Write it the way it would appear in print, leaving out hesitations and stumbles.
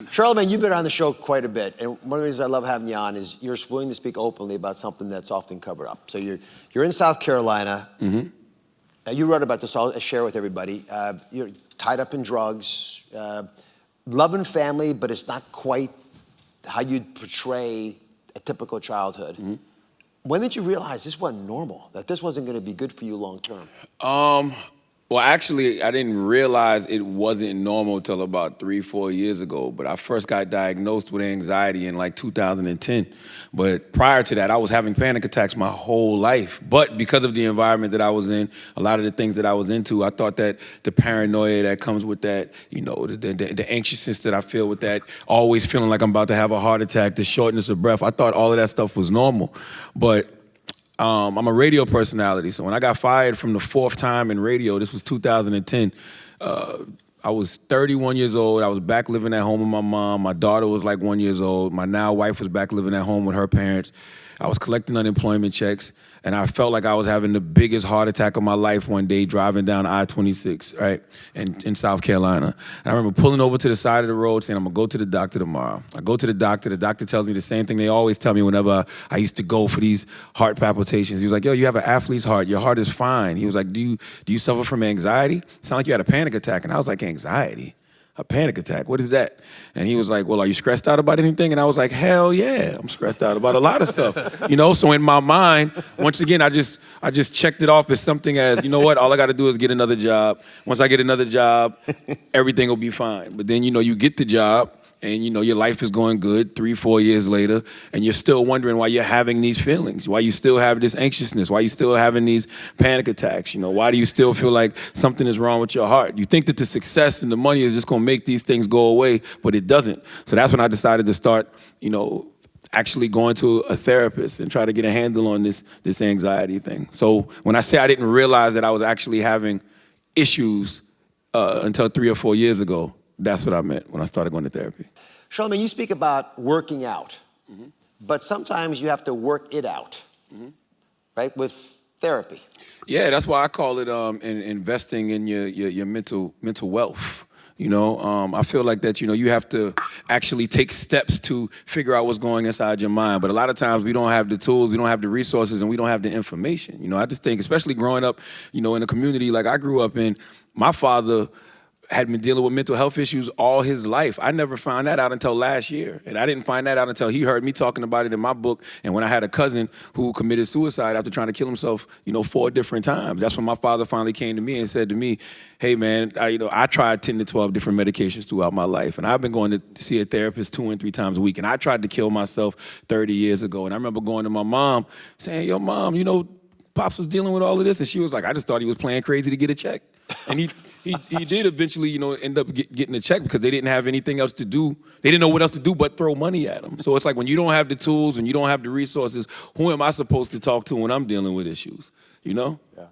Charlamagne, you've been on the show quite a bit, and one of the reasons I love having you on is you're willing to speak openly about something that's often covered up. So you're in South Carolina. You wrote about this, I'll share with everybody. You're tied up in drugs, loving family, but it's not quite how you'd portray a typical childhood. When did you realize this wasn't normal, that this wasn't going to be good for you long term? Well, actually, I didn't realize it wasn't normal until about 3-4 years ago. But I first got diagnosed with anxiety in like 2010. But prior to that, I was having panic attacks my whole life. But because of the environment that I was in, a lot of the things that I was into, I thought that the paranoia that comes with that, you know, the anxiousness that I feel with that, always feeling like I'm about to have a heart attack, the shortness of breath, I thought all of that stuff was normal. But I'm a radio personality, so when I got fired from the 4th time in radio, this was 2010, I was 31 years old. I was back living at home with my mom. My daughter was like 1 year old. My now wife was back living at home with her parents. I was collecting unemployment checks, and I felt like I was having the biggest heart attack of my life one day driving down I-26, right, in South Carolina. And I remember pulling over to the side of the road saying, I'm gonna go to the doctor tomorrow. I go to the doctor tells me the same thing they always tell me whenever I used to go for these heart palpitations. He was like, yo, you have an athlete's heart, your heart is fine. He was like, do you suffer from anxiety? It sounded like you had a panic attack. And I was like, anxiety? A panic attack, what is that? And he was like, well, are you stressed out about anything? And I was like, hell yeah, I'm stressed out about a lot of stuff. You know, so in my mind, once again, I just checked it off as something as, you know what, all I gotta do is get another job. Once I get another job, everything will be fine. But then, you know, you get the job, and you know your life is going good 3-4 years later, and you're still wondering why you're having these feelings, why you still have this anxiousness, why you still having these panic attacks. You know, why do you still feel like something is wrong with your heart? You think that the success and the money is just going to make these things go away, but it doesn't. So that's when I decided to start, you know, actually going to a therapist and try to get a handle on this anxiety thing. So when I say I didn't realize that I was actually having issues until 3 or 4 years ago, that's what I meant when I started going to therapy. Charlamagne, you speak about working out, but sometimes you have to work it out, right, with therapy. Yeah, that's why I call it investing in your mental wealth. You know, I feel like that, you know, you have to actually take steps to figure out what's going inside your mind. But a lot of times we don't have the tools, we don't have the resources, and we don't have the information. You know, I just think, especially growing up, you know, in a community like I grew up in, my father had been dealing with mental health issues all his life. I never found that out until last year. And I didn't find that out until he heard me talking about it in my book. And when I had a cousin who committed suicide after trying to kill himself, you know, 4 different times. That's when my father finally came to me and said to me, hey man, I tried 10 to 12 different medications throughout my life. And I've been going to see a therapist 2 and 3 times a week. And I tried to kill myself 30 years ago. And I remember going to my mom saying, yo mom, you know, Pops was dealing with all of this. And she was like, I just thought he was playing crazy to get a check. And he did eventually, you know, end up getting a check because they didn't have anything else to do. They didn't know what else to do but throw money at him. So it's like when you don't have the tools and you don't have the resources, who am I supposed to talk to when I'm dealing with issues, you know? Yeah.